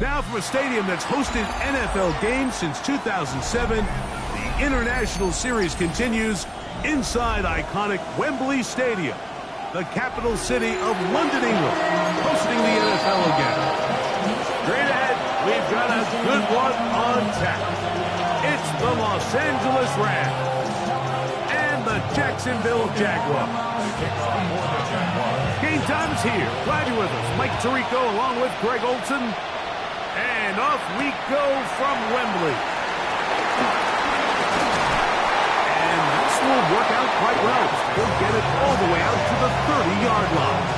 Now from a stadium that's hosted NFL games since 2007, the International Series continues inside iconic Wembley Stadium, the capital city of London, England, hosting the NFL again. Straight ahead, we've got a good one on tap. It's the Los Angeles Rams and the Jacksonville Jaguars. Game time is here. Glad you're with us. Mike Tirico along with Greg Olson. And off we go from Wembley. And this will work out quite well. He'll get it all the way out to the 30-yard line.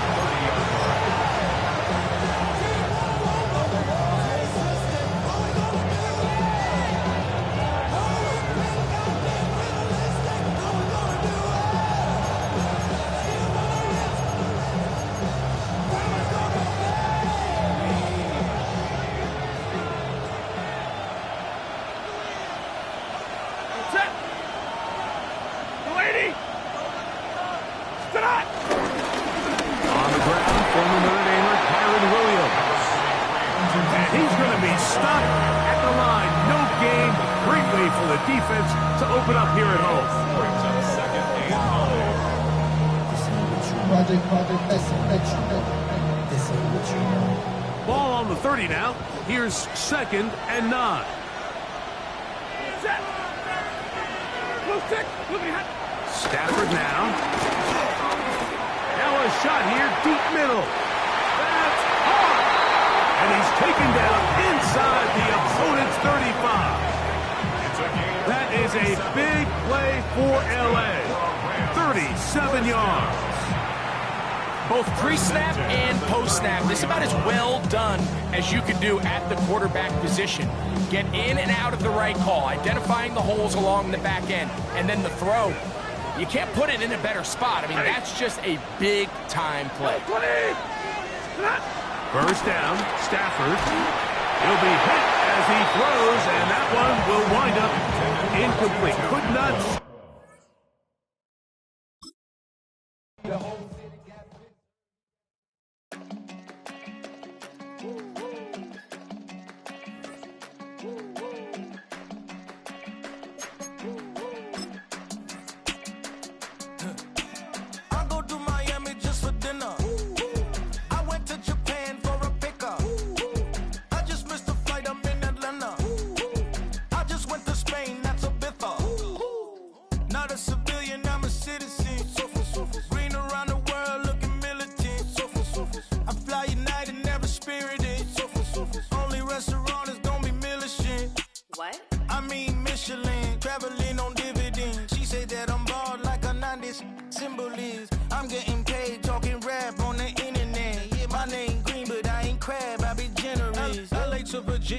For the defense to open up here at home. Ball on the 30 now. Here's 2nd and 9. Stafford now. Now a shot here, deep middle. That's hard. And he's taken down inside the opponent's 35. That is a big play for L.A. 37 yards. Both pre-snap and post-snap. This is about as well done as you can do at the quarterback position. Get in and out of the right call, identifying the holes along the back end, and then the throw. You can't put it in a better spot. I mean, that's just a big-time play. First down, Stafford. He'll be hit as he throws, and that one will wind up incomplete. Could not.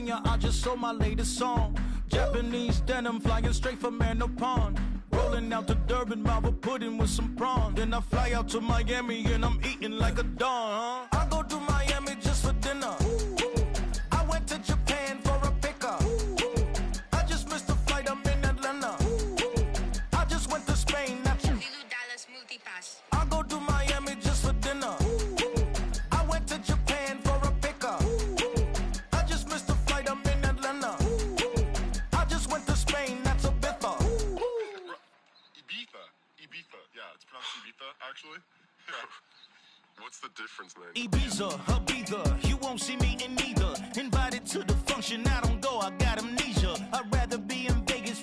I just sold my latest song. Japanese denim flying straight from Manapon. Rolling out to Durban, Marvel pudding with some prawn. Then I fly out to Miami and I'm eating like a don. I go to Miami just for dinner. I went to Japan for a pickup. I just missed the flight, I'm in Atlanta. I just went to Spain, that's Lulu Dallas Multipass. I go to Miami just for dinner. I went to Japan for a pickup. Actually? What's the difference, man? Ibiza, Ibiza, you won't see me in neither. Invited to the function, I don't go, I got amnesia. I'd rather be in Vegas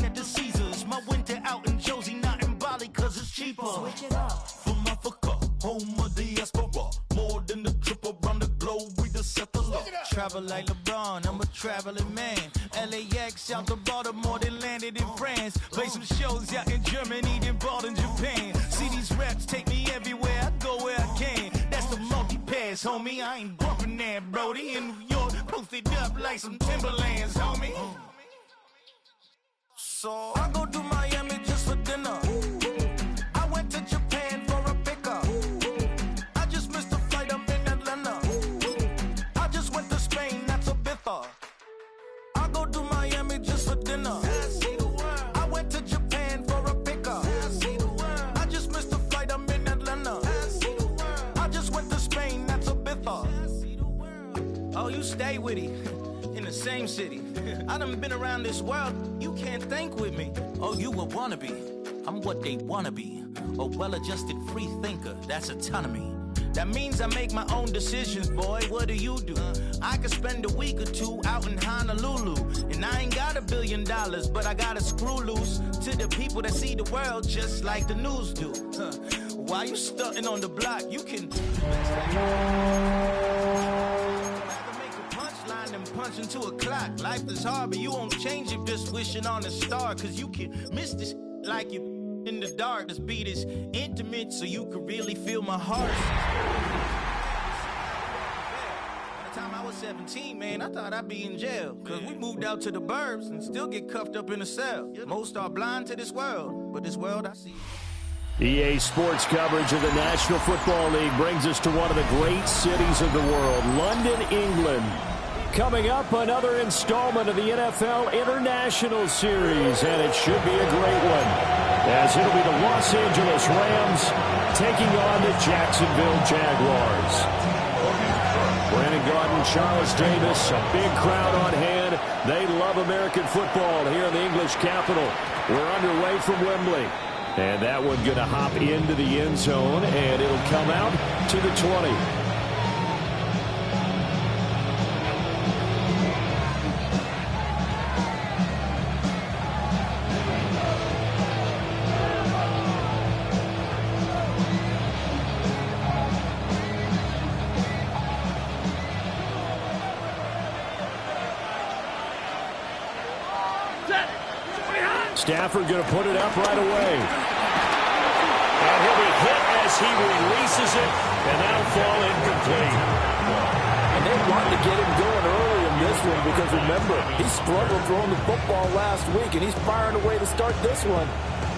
at the Caesars. My winter out in Josie, not in Bali, cause it's cheaper. Switch it up. From Africa, home of the diaspora. More than the trip around the globe, we the settler. Travel like LeBron, I'm a traveling man. LAX out to Baltimore, then landed in France. Play some shows out in Germany, then bought in Japan. See these reps take me everywhere, I go where I can. That's the multi-pass, homie, I ain't bumping that, Brody. In New York, posted up like some Timberlands, homie. So I go to Miami just for dinner. I went to Japan for a pickup. I just missed the flight, I'm in Atlanta. I just went to Spain, that's Ibiza. I go to Miami just for dinner. I went to Japan for a pickup. I just missed the flight, I'm in Atlanta. I just went to Spain, that's Ibiza. Oh, you stay with him in the same city. I done been around this world, you can't think with me. Oh, you a wannabe, I'm what they wanna be. A well-adjusted free thinker, that's autonomy. That means I make my own decisions, boy, what do you do? I could spend a week or two out in Honolulu, and I ain't got $1 billion, but I got a screw loose to the people that see the world just like the news do. Why you stunting on the block? You can punchline and punch into a clock. Life is hard, but you won't change it just wishing on a star. Cause you can miss this like you in the dark. This beat is intimate, so you can really feel my heart. By the time I was 17, man, I thought I'd be in jail. Cause we moved out to the burbs and still get cuffed up in a cell. Most are blind to this world, but this world I see. EA Sports coverage of the National Football League brings us to one of the great cities of the world, London, England. Coming up, another installment of the NFL International Series, and it should be a great one, as it'll be the Los Angeles Rams taking on the Jacksonville Jaguars. Brandon Gaudin, Charles Davis, a big crowd on hand. They love American football here in the English capital. We're underway from Wembley. And that one going to hop into the end zone, and it'll come out to the 20. Stafford going to put it up right away. And he'll be hit as he releases it, and that'll fall incomplete. And they wanted to get him going early in this one because, remember, he struggled throwing the football last week, and he's firing away to start this one.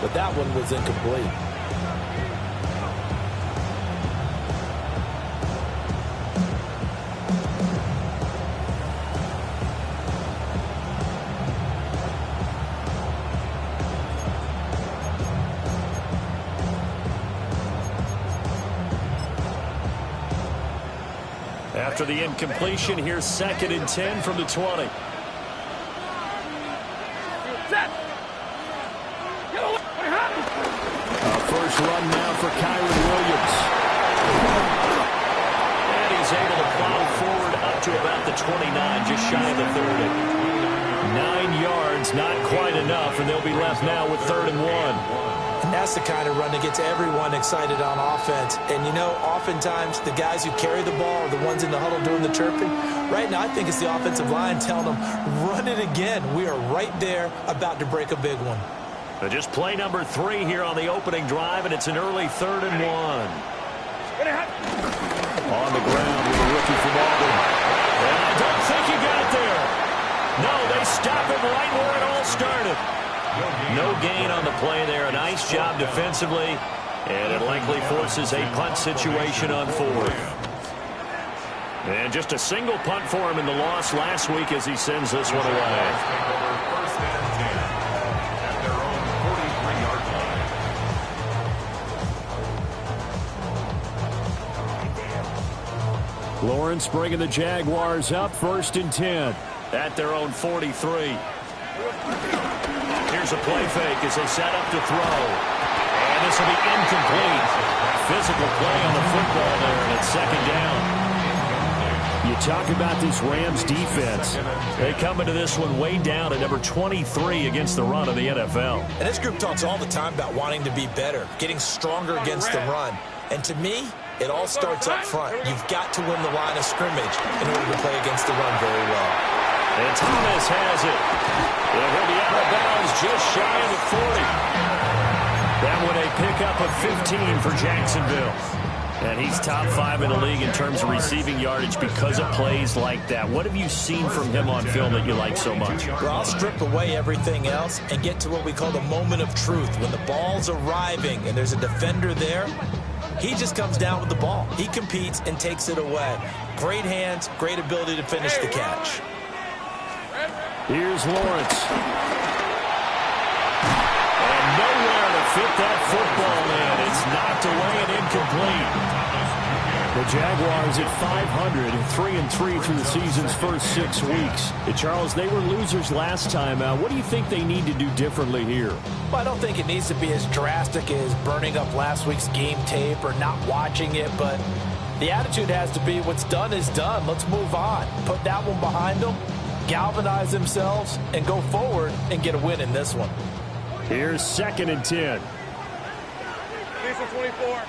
But that one was incomplete. After the incompletion, here's 2nd and 10 from the 20. First run now for Kyren Williams. And he's able to plow forward up to about the 29, just shy of the 30. 9 yards, not quite enough, and they'll be left now with 3rd and 1. And that's the kind of run that gets everyone excited on offense. And, you know, oftentimes the guys who carry the ball are the ones in the huddle doing the chirping. Right now, I think it's the offensive line telling them, run it again. We are right there about to break a big one. Just play number 3 here on the opening drive, and it's an early 3rd and 1. On the ground with a rookie from Auburn. And I don't think he got there. No, they stop him right where it all started. No gain on the play there. A nice job defensively, and it likely forces a punt situation on 4th. And just a single punt for him in the loss last week as he sends this one away. Lawrence bringing the Jaguars up, 1st and 10 at their own 43. Here's a play fake as they set up to throw. And this will be incomplete. Physical play on the football there, and it's 2nd down. You talk about this Rams defense. They come into this one way down at number 23 against the run of the NFL. And this group talks all the time about wanting to be better, getting stronger against the run. And to me, it all starts up front. You've got to win the line of scrimmage in order to play against the run very well. And Thomas has it. And he'll be out of bounds just shy of the 40. That one a pickup of 15 for Jacksonville. And he's top 5 in the league in terms of receiving yardage because of plays like that. What have you seen from him on film that you like so much? Well, I'll strip away everything else and get to what we call the moment of truth. When the ball's arriving and there's a defender there, he just comes down with the ball. He competes and takes it away. Great hands, great ability to finish the catch. Here's Lawrence. And nowhere to fit that football in. It's knocked away and incomplete. The Jaguars at 500, 3-3 through the season's first 6 weeks. Charles, they were losers last time out. What do you think they need to do differently here? Well, I don't think it needs to be as drastic as burning up last week's game tape or not watching it, but the attitude has to be what's done is done. Let's move on. Put that one behind them, galvanize themselves, and go forward and get a win in this one. Here's 2nd and 10. 24.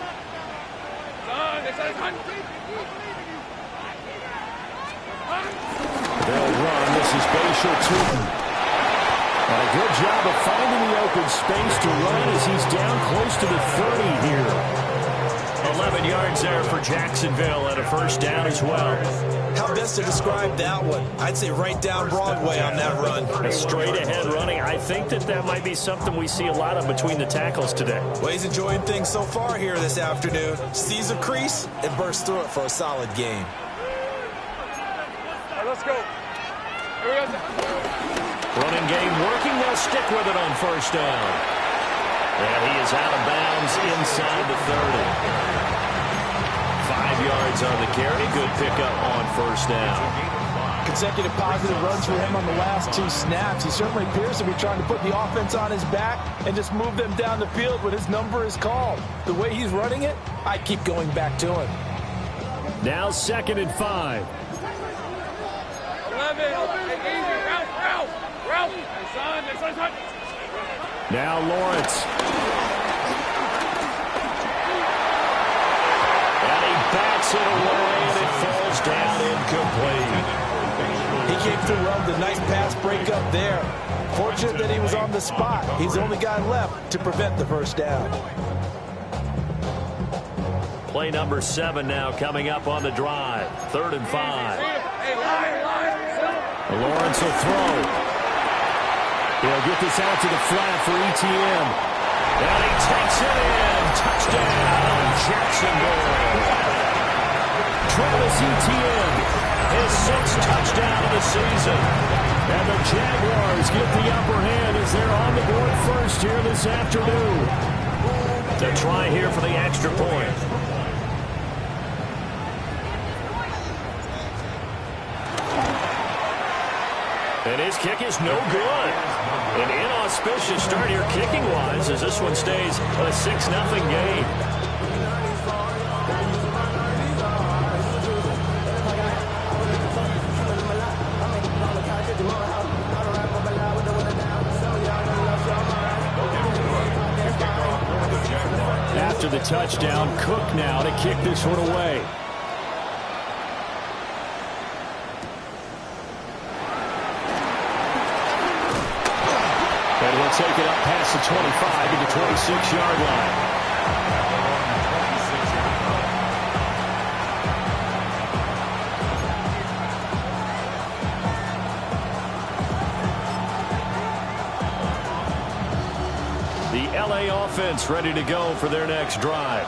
They'll run. This is Bashal Tutin. And a good job of finding the open space to run as he's down close to the 30 here. 11 yards there for Jacksonville and a first down as well. How best to describe that one? I'd say right down Broadway on that run. A straight-ahead running. I think that might be something we see a lot of between the tackles today. Well, he's enjoying things so far here this afternoon. Sees a crease and bursts through it for a solid game. All right, let's go. Here we go. Running game working. They'll stick with it on first down. And he is out of bounds inside the 30. 5 yards on the carry. Good pickup on first down. Consecutive positive runs for him on the last 2 snaps. He certainly appears to be trying to put the offense on his back and just move them down the field when his number is called. The way he's running it, I keep going back to him. Now 2nd and 5. 11. Hey, easy. Ralph. Hey, son. Now Lawrence. And he bats it away, and it falls down incomplete. He came through well with a nice pass breakup there. Fortunate that he was on the spot. He's the only guy left to prevent the first down. Play number 7 now coming up on the drive. 3rd and 5. Lawrence will throw. He'll get this out to the flat for ETN. And he takes it in. Touchdown, Jacksonville. Travis Etienne, his 6th touchdown of the season. And the Jaguars get the upper hand as they're on the board first here this afternoon. To try here for the extra point. And his kick is no good. An inauspicious start here kicking-wise as this one stays a 6-0 game. After the touchdown, Cook now to kick this one away. And we'll take it up past the 25 to the 26-yard line. The LA offense ready to go for their next drive.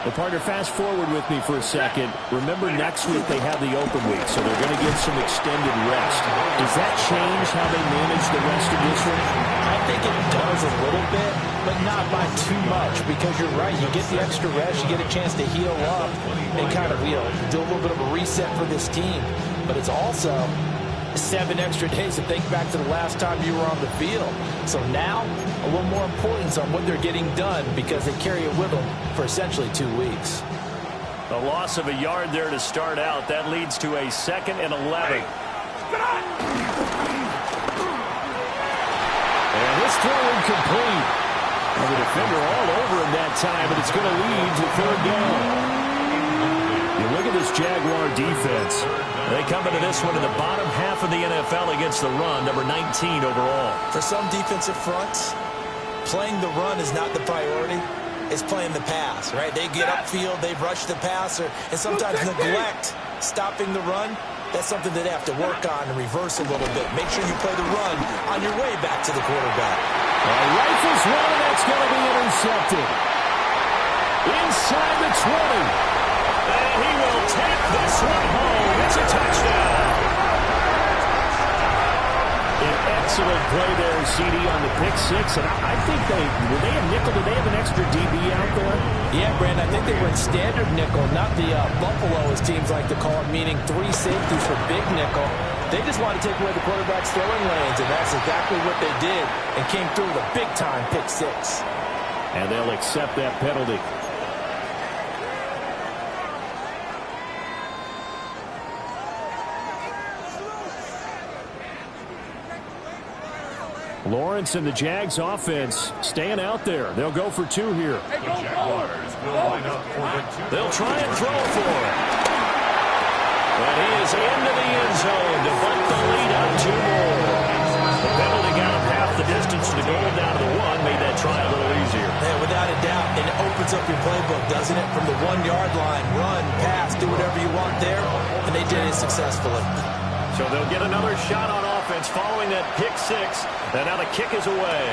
Well, partner, fast forward with me for a second. Remember, next week they have the open week, so they're going to get some extended rest. Does that change how they manage the rest of this one? I think it does a little bit, but not by too much, because you're right. You get the extra rest, you get a chance to heal up and kind of, do a little bit of a reset for this team. But it's also 7 extra days to think back to the last time you were on the field. So now, a little more importance on what they're getting done because they carry it with them for essentially 2 weeks. A loss of a yard there to start out. That leads to a 2nd and 11. And this throw incomplete. And the defender all over him that time, but it's going to lead to 3rd down. You look at this Jaguar defense. They come into this one in the bottom half of the NFL against the run, number 19 overall. For some defensive fronts, playing the run is not the priority. It's playing the pass, right? They get upfield, they rush the passer, and sometimes neglect stopping the run. That's something that they have to work on and reverse a little bit. Make sure you play the run on your way back to the quarterback. Rifles one, and that's going to be intercepted. Inside the 20. And he will take this one home. It's a touchdown. An excellent play there, CD, on the pick six. And I think were they a nickel? Did they have an extra DB out there? Yeah, Brandon, I think they went standard nickel, not the Buffalo, as teams like to call it, meaning 3 safeties for big nickel. They just wanted to take away the quarterback's throwing lanes, and that's exactly what they did, and came through with a big-time pick six. And they'll accept that penalty. Lawrence and the Jags offense staying out there. They'll go for 2 here. The Jaguars will line up for the 2. They'll try and throw for it. And he is into the end zone to butt the lead up 2 more. The penalty got him half the distance to the goal down to the 1, made that try a little easier. Yeah, without a doubt, and it opens up your playbook, doesn't it? From the 1-yard line, run, pass, do whatever you want there, and they did it successfully. So they'll get another shot on offense following that pick six. And now the kick is away.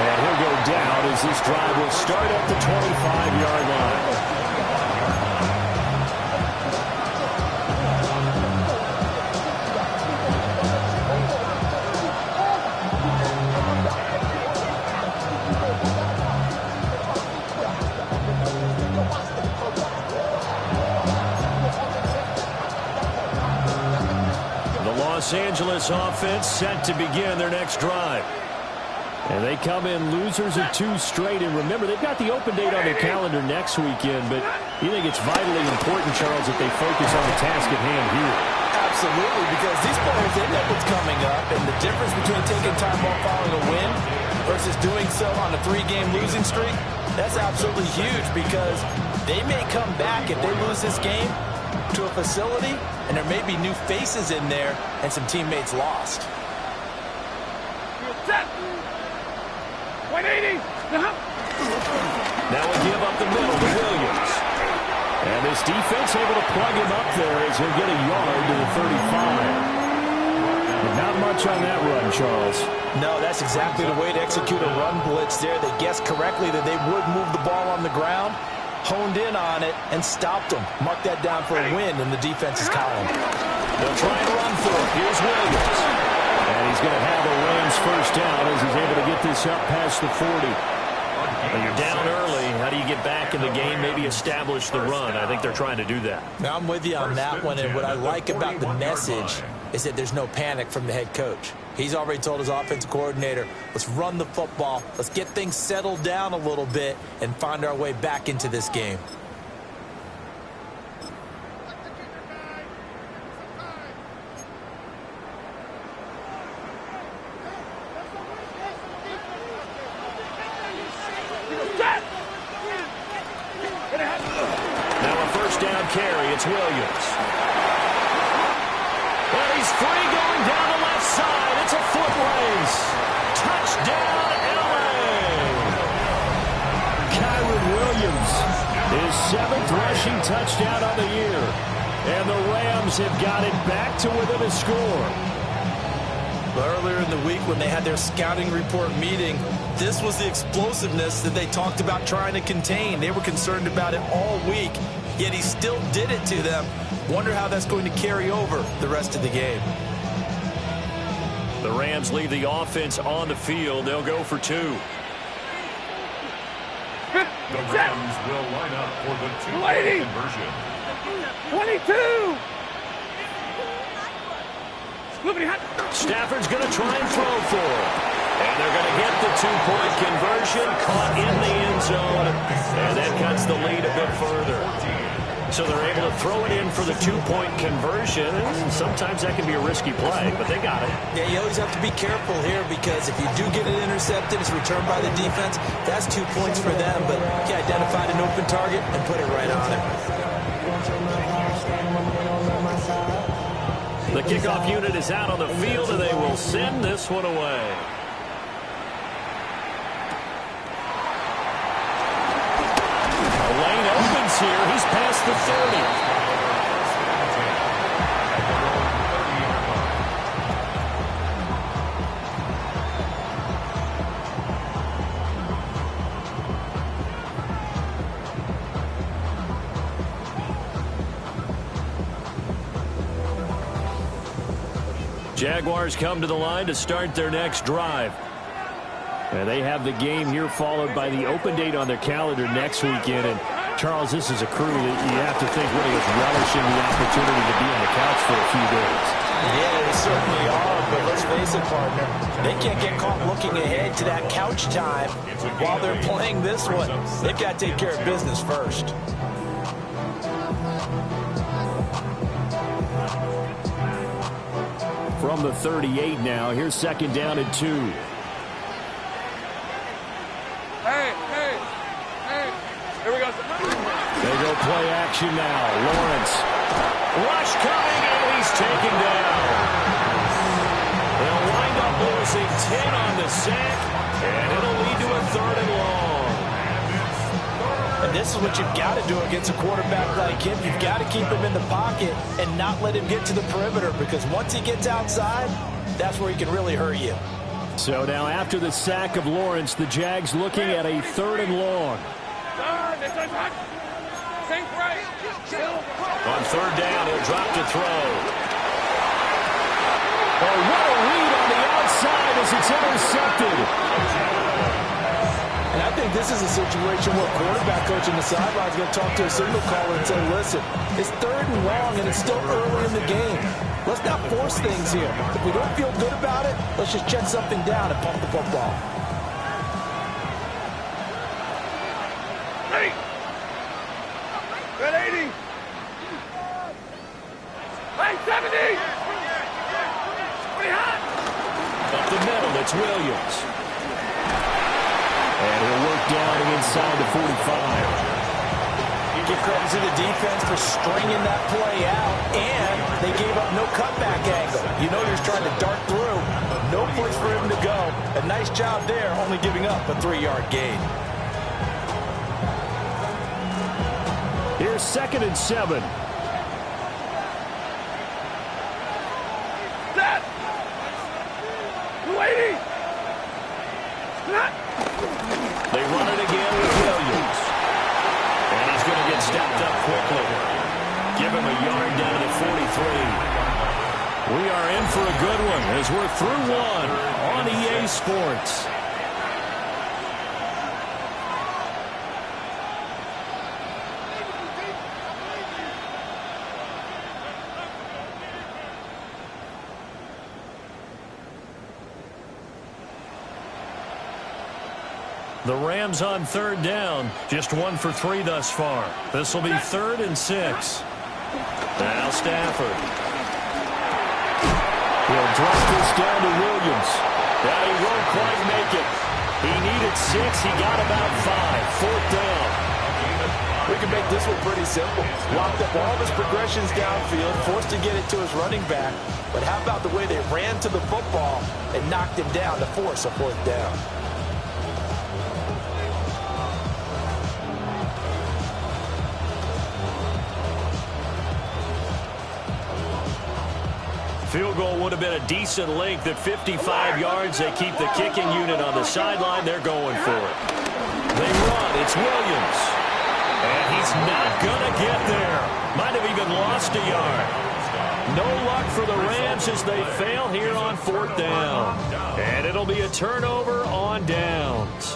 And he'll go down as this drive will start at the 25-yard line. Los Angeles offense set to begin their next drive. And they come in losers of 2 straight. And remember, they've got the open date on their calendar next weekend. But you think it's vitally important, Charles, that they focus on the task at hand here? Absolutely, because these players, they know what's coming up. And the difference between taking time off following a win versus doing so on a 3-game losing streak, that's absolutely huge, because they may come back if they lose this game to a facility, and there may be new faces in there and some teammates lost. 180. Now we give up the middle to Williams. And this defense able to plug him up there as he'll get a yard to the 35. But not much on that run, Charles. No, that's exactly the way to execute a run blitz there. They guessed correctly that they would move the ball on the ground, honed in on it, and stopped them. Mark that down for a win in the defense's column. They'll try and run for it. Here's Williams. And he's going to have a Rams first down as he's able to get this up past the 40. When you're down early, how do you get back in the game, maybe establish the run? I think they're trying to do that. Now, I'm with you on that one, and what I like about the message is that there's no panic from the head coach. He's already told his offensive coordinator, let's run the football, let's get things settled down a little bit and find our way back into this game. Now a first down carry, it's Williams. And he's free going down the left side. It's a foot race. Touchdown, LA. Kyren Williams, his 7th rushing touchdown on the year. And the Rams have got it back to within a score. Earlier in the week when they had their scouting report meeting, this was the explosiveness that they talked about trying to contain. They were concerned about it all week, yet he still did it to them. Wonder how that's going to carry over the rest of the game. The Rams leave the offense on the field. They'll go for 2. The Rams will line up for the 2-point conversion. 22. Stafford's going to try and throw for it. And they're going to get the 2-point conversion, caught in the end zone, and that cuts the lead a bit further. So they're able to throw it in for the 2-point conversion. Sometimes that can be a risky play, but they got it. Yeah, you always have to be careful here, because if you do get it intercepted, it's returned by the defense, that's 2 points for them, but he identified an open target and put it right on him. The kickoff unit is out on the field, and they will send this one away. A lane opens here. He's past the 30. Jaguars come to the line to start their next drive. And they have the game here followed by the open date on their calendar next weekend. And, Charles, this is a crew that you have to think really is relishing the opportunity to be on the couch for a few days. Yeah, they certainly are, but let's face it, partner. They can't get caught looking ahead to that couch time while they're playing this one. They've got to take care of business first. From the 38 now, here's 2nd down and 2. Hey, here we go. They go play action now. Lawrence. Rush coming, and he's taken down. They'll wind up losing 10 on the sack, and it'll lead to a 3rd and long. And this is what you've got to do against a quarterback like him. You've got to keep him in the pocket and not let him get to the perimeter, because once he gets outside, that's where he can really hurt you. So now after the sack of Lawrence, the Jags looking at a 3rd and long. On 3rd down, he'll drop to throw. Oh, what a read on the outside as it's intercepted. And I think this is a situation where a quarterback coach in the sideline is going to talk to a signal caller and say, listen, it's 3rd and long and it's still early in the game. Let's not force things here. If we don't feel good about it, let's just check something down and pump the football. Ready. Red 80. Hey, 70. Pretty hot. Up the middle, it's Williams. And he'll work down inside the 45. Give credit to the defense for stringing that play out, and they gave up no cutback angle. You know you're trying to dart through. No place for him to go. A nice job there, only giving up a 3-yard gain. Here's 2nd and 7. Set. 280. They run it again with Williams. And he's going to get stepped up quickly. Give him a yard down to 43. We are in for a good one as we're through one on EA Sports. The Rams on 3rd down. Just 1 for 3 thus far. This will be 3rd and 6. Now Stafford. He'll drop this down to Williams. Now he won't quite make it. He needed 6. He got about 5. 4th down. We can make this one pretty simple. Locked up all of his progressions downfield, forced to get it to his running back. But how about the way they ran to the football and knocked him down to force a 4th down? Field goal would have been a decent length at 55 yards. They keep the kicking unit on the sideline. They're going for it. They run. It's Williams. And he's not going to get there. Might have even lost a yard. No luck for the Rams as they fail here on 4th down. And it'll be a turnover on downs.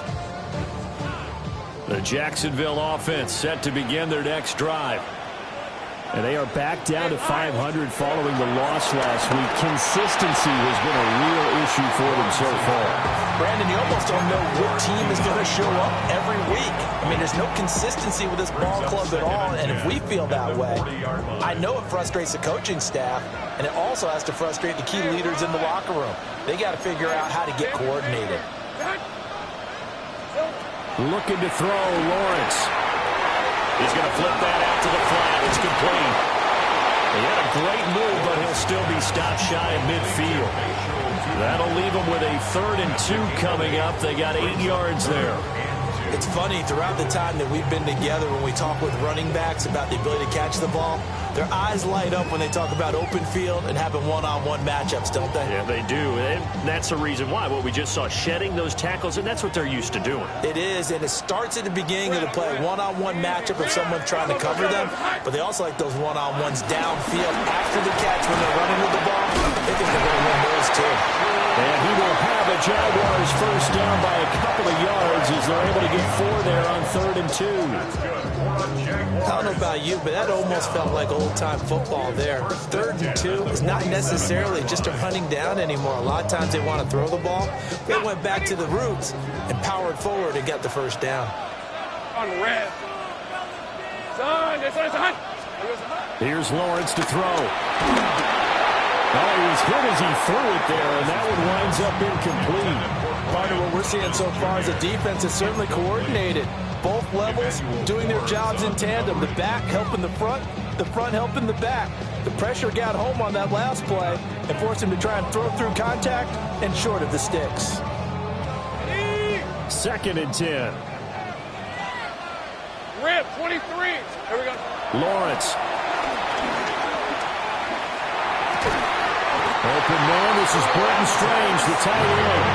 The Jacksonville offense set to begin their next drive. And they are back down to 500 following the loss last week. Consistency has been a real issue for them so far. Brandon, you almost don't know what team is going to show up every week. I mean, there's no consistency with this ball club at all, and if we feel that way, I know it frustrates the coaching staff, and it also has to frustrate the key leaders in the locker room. They got to figure out how to get coordinated. Looking to throw, Lawrence. He's going to flip that out to the flat. It's complete. He had a great move, but he'll still be stopped shy of midfield. That'll leave him with a 3rd and 2 coming up. They got 8 yards there. It's funny, throughout the time that we've been together, when we talk with running backs about the ability to catch the ball, their eyes light up when they talk about open field and having one-on-one matchups, don't they? Yeah, they do. And that's the reason why. What we just saw, shedding those tackles, and that's what they're used to doing. It is, and it starts at the beginning of the play. One-on-one matchup if someone's trying to cover them, but they also like those one-on-ones downfield after the catch when they're running with the ball. think they're going to win those, too. And he will have a Jaguars first down by a couple of yards as they're able to get 4 there on 3rd and 2. I don't know about you, but that almost felt like old-time football there. 3rd and 2 is not necessarily just a running down anymore. A lot of times they want to throw the ball. They went back to the roots and powered forward and got the first down. On red. Son, son. Here's Lawrence to throw. Oh, he was hit as he threw it there, and that one winds up incomplete. Partner, what we're seeing so far is the defense is certainly coordinated. Both levels doing their jobs in tandem. The back helping the front helping the back. The pressure got home on that last play and forced him to try and throw through contact and short of the sticks. 2nd and 10. Rip, 23. Here we go. Lawrence. Open man, this is Burton Strange, the tight end.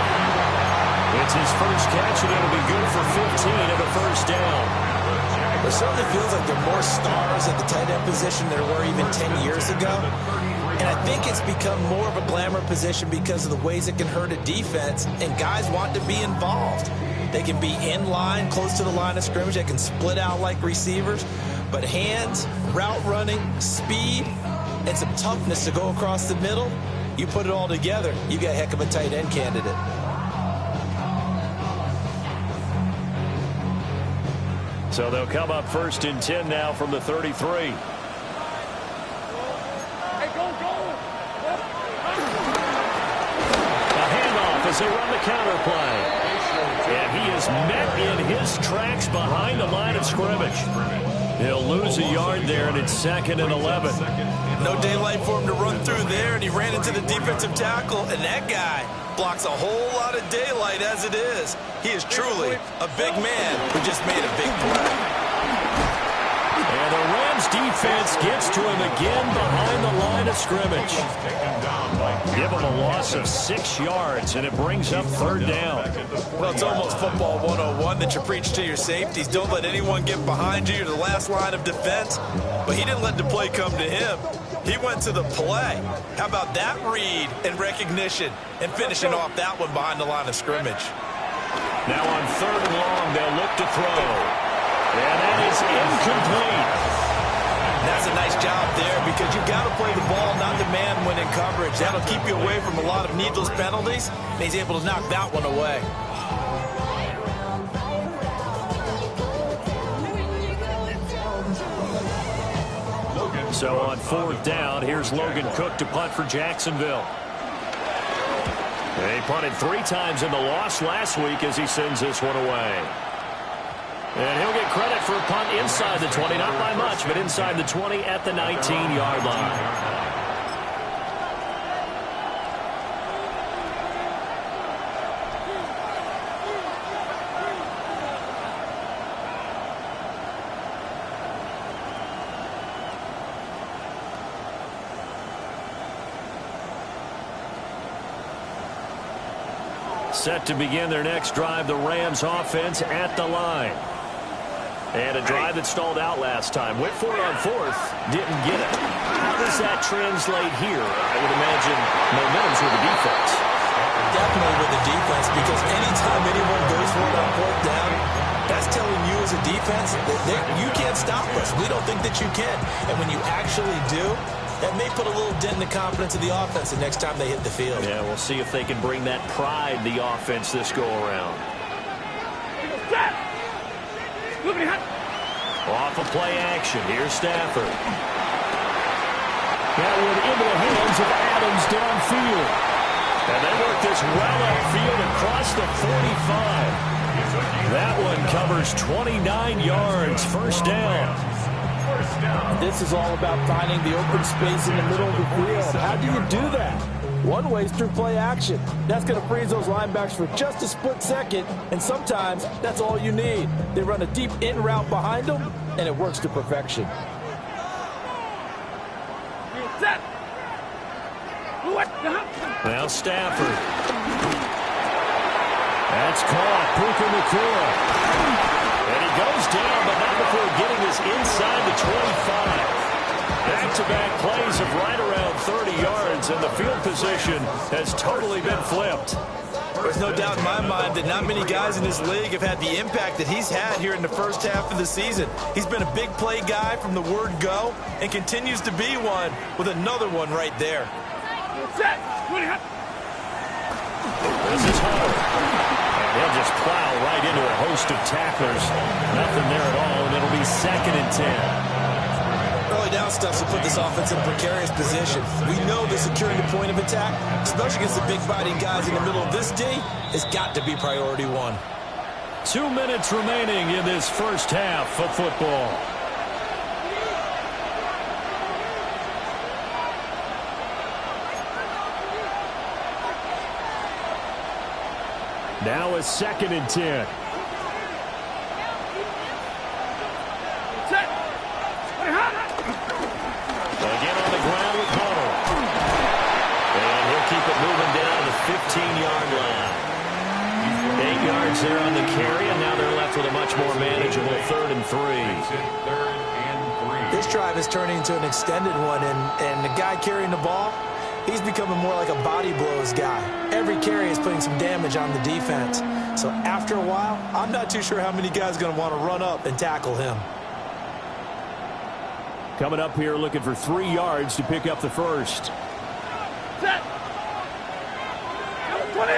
It's his first catch, and it'll be good for 15 and a first down. It certainly feels like there are more stars at the tight end position than there were even 10 years ago. And I think it's become more of a glamour position because of the ways it can hurt a defense, and guys want to be involved. They can be in line, close to the line of scrimmage. They can split out like receivers. But hands, route running, speed, and some toughness to go across the middle, you put it all together, you got a heck of a tight end candidate. So they'll come up 1st and 10 now from the 33. Hey, go. A handoff as they run the counter play. And he is met in his tracks behind the line of scrimmage. He'll lose a yard there, and it's 2nd and 11. No daylight for him to run through there, and he ran into the defensive tackle, and that guy blocks a whole lot of daylight as it is. He is truly a big man who just made a big play. And the Rams defense gets to him again behind the line of scrimmage. Give him a loss of 6 yards, and it brings up 3rd down. Well, it's almost football 101 that you preach to your safeties. Don't let anyone get behind you. You're the last line of defense. But he didn't let the play come to him. He went to the play. How about that read and recognition and finishing off that one behind the line of scrimmage? Now on 3rd and long, they'll look to throw. And that is incomplete. That's a nice job there because you've got to play the ball, not the man when in coverage. That'll keep you away from a lot of needless penalties, and he's able to knock that one away. So on 4th down, here's Logan Cook to punt for Jacksonville. He punted 3 times in the loss last week as he sends this one away. And he'll get credit for a punt inside the 20, not by much, but inside the 20 at the 19-yard line. Set to begin their next drive, the Rams offense at the line. And a drive that stalled out last time. Went for it on 4th, didn't get it. How does that translate here? I would imagine momentum's with the defense. Definitely with the defense, because anytime anyone goes for it on 4th down, that's telling you as a defense that you can't stop us. We don't think that you can. And when you actually do, that may put a little dent in the confidence of the offense the next time they hit the field. Yeah, we'll see if they can bring that pride, the offense, this go-around. Off of play action. Here's Stafford. That one into the hands of Adams downfield. And they work this well upfield across the 45. That one covers 29 yards. First down. This is all about finding the open space in the middle of the field. How do you do that? One way is through play action. That's going to freeze those linebackers for just a split second, and sometimes that's all you need. They run a deep in route behind them, and it works to perfection. Now Stafford. That's caught. Puka Nacua. And he goes down, but not before getting this inside the 25. Back-to-back plays of right around 30 yards, and the field position has totally been flipped. There's no doubt in my mind that not many guys in this league have had the impact that he's had here in the first half of the season. He's been a big play guy from the word go and continues to be one with another one right there. This is Hull. And they'll just plow right into a host of tacklers. Nothing there at all, and it'll be 2nd and 10. Early down stuff to put this offense in a precarious position. We know that securing the point of attack, especially against the big biting guys in the middle of this D, has got to be priority one. 2 minutes remaining in this first half of football. Now a 2nd and 10. Again on the ground with Huddle. And he'll keep it moving down to the 15-yard line. 8 yards there on the carry, and now they're left with a much more manageable 3rd and 3. This drive is turning into an extended one, and the guy carrying the ball, he's becoming more like a body blows guy. Every carry is putting some damage on the defense. So after a while, I'm not too sure how many guys are going to want to run up and tackle him. Coming up here looking for 3 yards to pick up the first. Set. 20.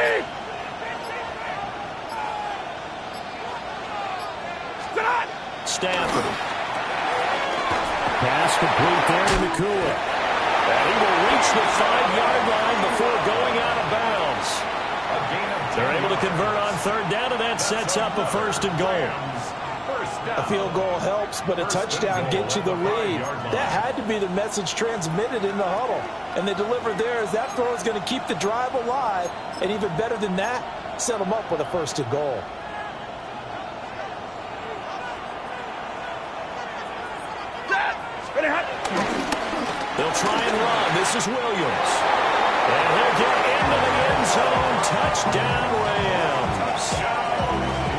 Stop. Stafford. Pass complete there to Nakua. And he will reach the 5-yard line before going out of bounds. They're able to convert on 3rd down, and that sets up a 1st and goal. A field goal helps, but a touchdown gets you the lead. That had to be the message transmitted in the huddle. And they delivered there as that throw is going to keep the drive alive. And even better than that, set them up with a 1st and goal. They'll try and run. This is Williams. And he'll get into the end zone. Touchdown, Rams.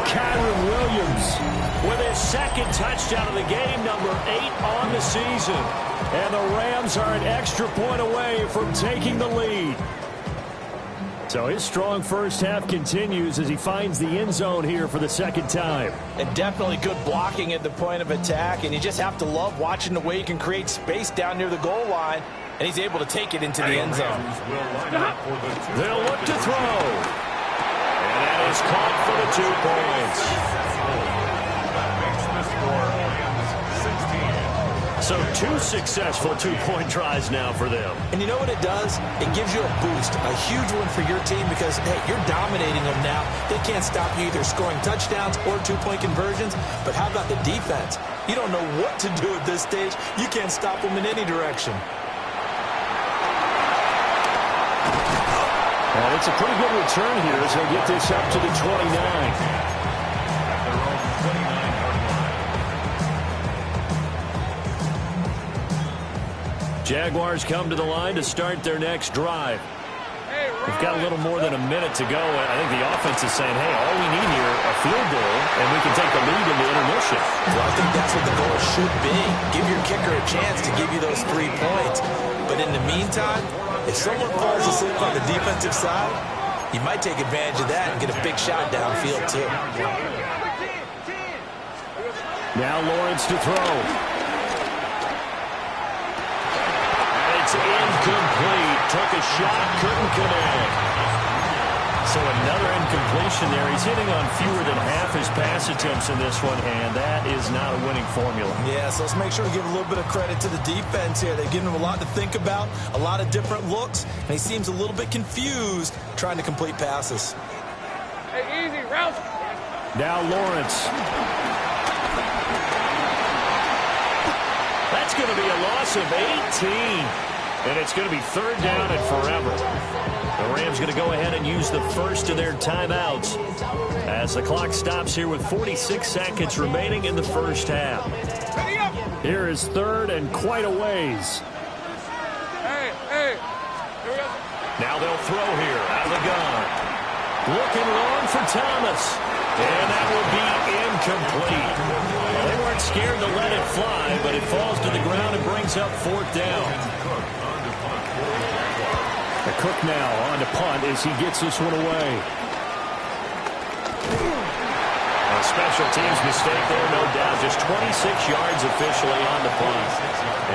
Kyren Williams with his 2nd touchdown of the game, number 8 on the season. And the Rams are an extra point away from taking the lead. So his strong first half continues as he finds the end zone here for the 2nd time. And definitely good blocking at the point of attack. And you just have to love watching the way he can create space down near the goal line. And he's able to take it into the end zone. They'll look to throw. And that is caught for the 2 points. So 2 successful 2-point tries now for them. And you know what it does? It gives you a boost, a huge one for your team because, hey, you're dominating them now. They can't stop you either scoring touchdowns or 2-point conversions. But how about the defense? You don't know what to do at this stage. You can't stop them in any direction. And it's a pretty good return here as they get this up to the 29. Jaguars come to the line to start their next drive. We've got a little more than a minute to go. I think the offense is saying, hey, all we need here, a field goal, and we can take the lead in the intermission. Well, I think that's what the goal should be. Give your kicker a chance to give you those 3 points. But in the meantime, if someone falls asleep on the defensive side, you might take advantage of that and get a big shot downfield, too. Now Lawrence to throw. It's incomplete. Took a shot, couldn't connect. So another incompletion there. He's hitting on fewer than half his pass attempts in this one, and that is not a winning formula. Yeah, so let's make sure we give a little bit of credit to the defense here. They've given him a lot to think about, a lot of different looks, and he seems a little bit confused trying to complete passes. Hey, easy, Rouse. Now Lawrence. That's going to be a loss of 18. And it's going to be 3rd down and forever. The Rams going to go ahead and use the first of their timeouts as the clock stops here with 46 seconds remaining in the first half. Here is 3rd and quite a ways. Hey. Here we go. Now they'll throw here out of the gun. Looking long for Thomas. And that will be incomplete. Well, they were weren't scared to let it fly, but it falls to the ground and brings up 4th down. The Cook now on to punt as he gets this one away. A special teams mistake there, no doubt. Just 26 yards officially on the punt.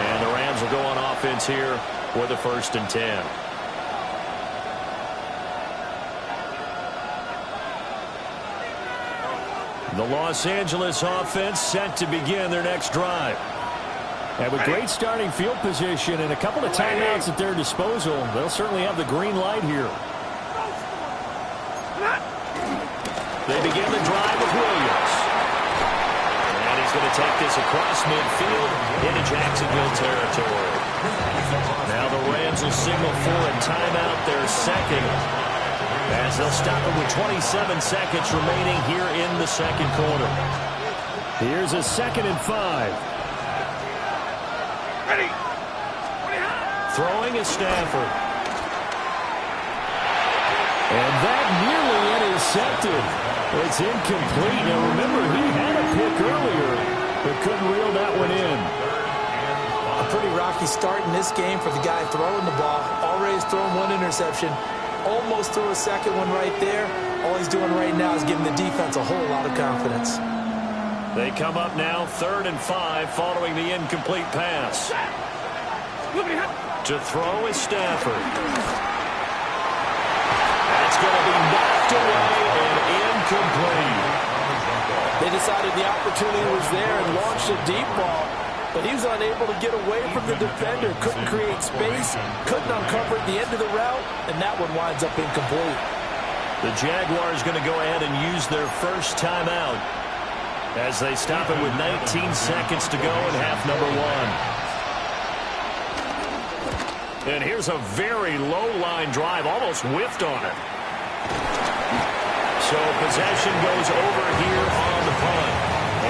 And the Rams will go on offense here with a 1st and 10. The Los Angeles offense set to begin their next drive. And with great starting field position and a couple of timeouts at their disposal, they'll certainly have the green light here. They begin the drive with Williams. And he's going to take this across midfield into Jacksonville territory. Now the Rams will signal for a timeout, their second, as they'll stop it with 27 seconds remaining here in the second quarter. Here's a 2nd and 5. Ready. Throwing is Stafford. And that nearly intercepted. It's incomplete. Now remember, he had a pick earlier, but couldn't reel that one in. A pretty rocky start in this game for the guy throwing the ball. Already has thrown 1 interception. Almost threw a second one right there. All he's doing right now is giving the defense a whole lot of confidence. They come up now 3rd and 5 following the incomplete pass. To throw is Stafford. That's going to be knocked away and incomplete. They decided the opportunity was there and launched a deep ball, but he was unable to get away from the defender. Couldn't create space, couldn't uncover the end of the route, and that one winds up incomplete. The Jaguars going to go ahead and use their first timeout as they stop it with 19 seconds to go in half number 1. And here's a very low-line drive, almost whiffed on it. So possession goes over here on the punt.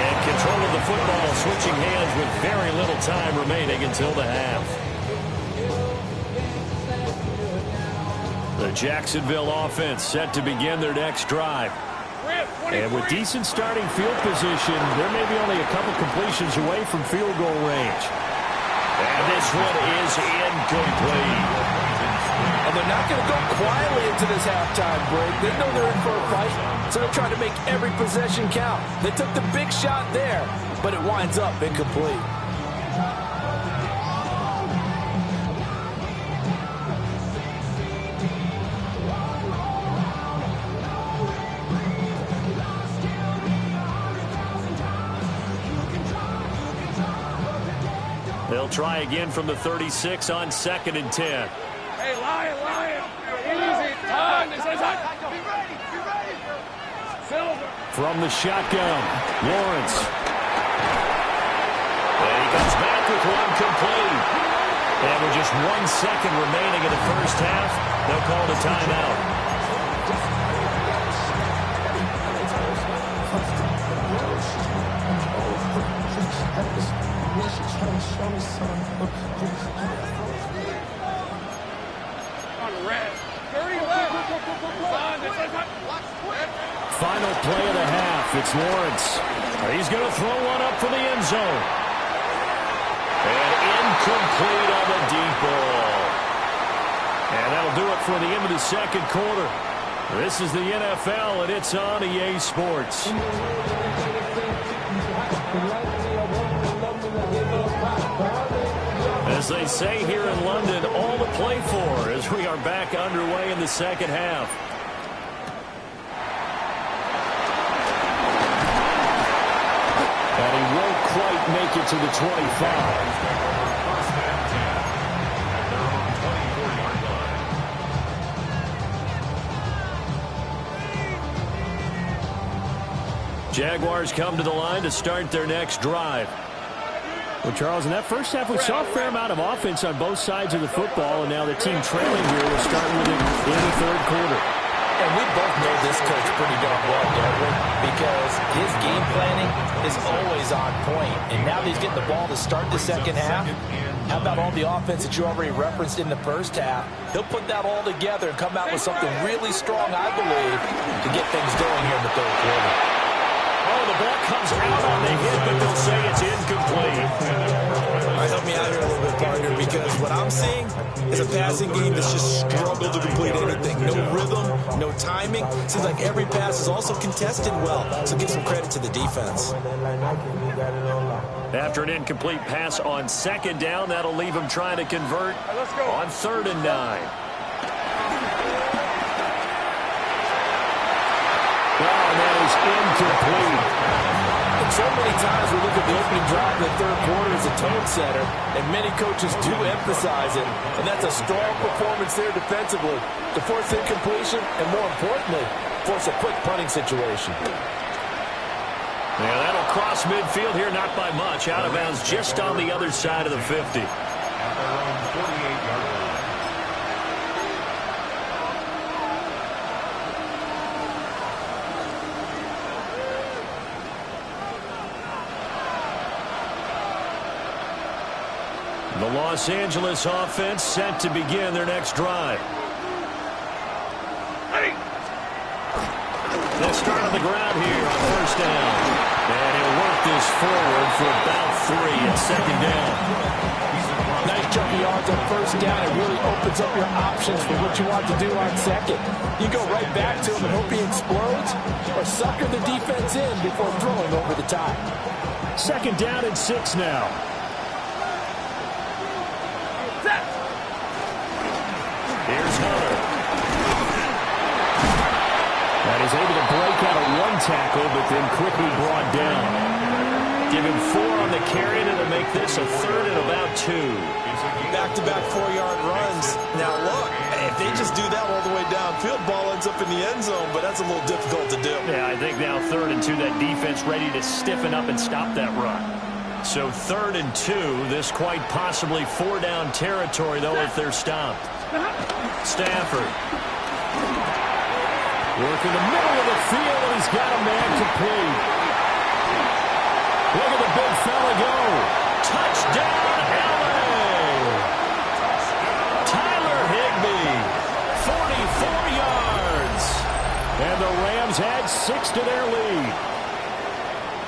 And control of the football switching hands with very little time remaining until the half. The Jacksonville offense set to begin their next drive. And with decent starting field position, there may be only a couple completions away from field goal range. And this one is incomplete. And they're not going to go quietly into this halftime break. They know they're in for a fight, so they're trying to make every possession count. They took the big shot there, but it winds up incomplete. They'll try again from the 36 on 2nd and 10. Hey, Lion. Easy. Time. Be ready. Silver. From the shotgun, Lawrence. And he comes back with one complete. And with just 1 second remaining in the first half, they'll call the timeout. Final play of the half. It's Lawrence. He's going to throw one up for the end zone. And incomplete on the deep ball. And that'll do it for the end of the second quarter. This is the NFL, and it's on EA Sports. As they say here in London, all to play for as we are back underway in the second half. And he won't quite make it to the 25. Jaguars come to the line to start their next drive. Well, Charles, in that first half, we saw a fair amount of offense on both sides of the football, and now the team trailing here will start with it in the third quarter. And we both know this coach pretty darn well, don't we? Because his game planning is always on point. And now that he's getting the ball to start the second half, how about all the offense that you already referenced in the first half? He'll put that all together and come out with something really strong, I believe, to get things going here in the third quarter. Oh, the ball comes out on the hit, but they'll say it's incomplete. All right, help me out here a little bit, partner, because what I'm seeing is a passing game that's just struggled to complete anything. No rhythm, no timing. Seems like every pass is also contested well, so give some credit to the defense. After an incomplete pass on second down, that'll leave him trying to convert on 3rd and 9. Well, that is incomplete. And so many times we look at the opening drive in the third quarter as a tone setter, and many coaches do emphasize it, and that's a strong performance there defensively to force incompletion and, more importantly, force a quick punting situation. Yeah, that'll cross midfield here, not by much. Out of bounds just on the other side of the 50. At their own 48-yard line. The Los Angeles offense set to begin their next drive. They'll start on the ground here on 1st down. And he'll work this forward for about 3 at 2nd down. Nice chunky yards on 1st down. It really opens up your options for what you want to do on 2nd. You go right back to him and hope he explodes, or sucker the defense in before throwing over the top. 2nd down and 6 now. Here's Hunter. And he's able to break out of 1 tackle, but then quickly brought down. Give him 4 on the carry, and it'll make this a 3rd and about 2. Back-to-back 4-yard runs. Now, look, if they just do that all the way downfield, ball ends up in the end zone, but that's a little difficult to do. Yeah, I think now 3rd and 2, that defense ready to stiffen up and stop that run. So 3rd and 2, this quite possibly 4-down territory, though, if they're stopped. Stafford. Working the middle of the field, and he's got a man complete. Look at the big fella go. Touchdown, LA! Tyler Higbee, 44 yards. And the Rams add 6 to their lead.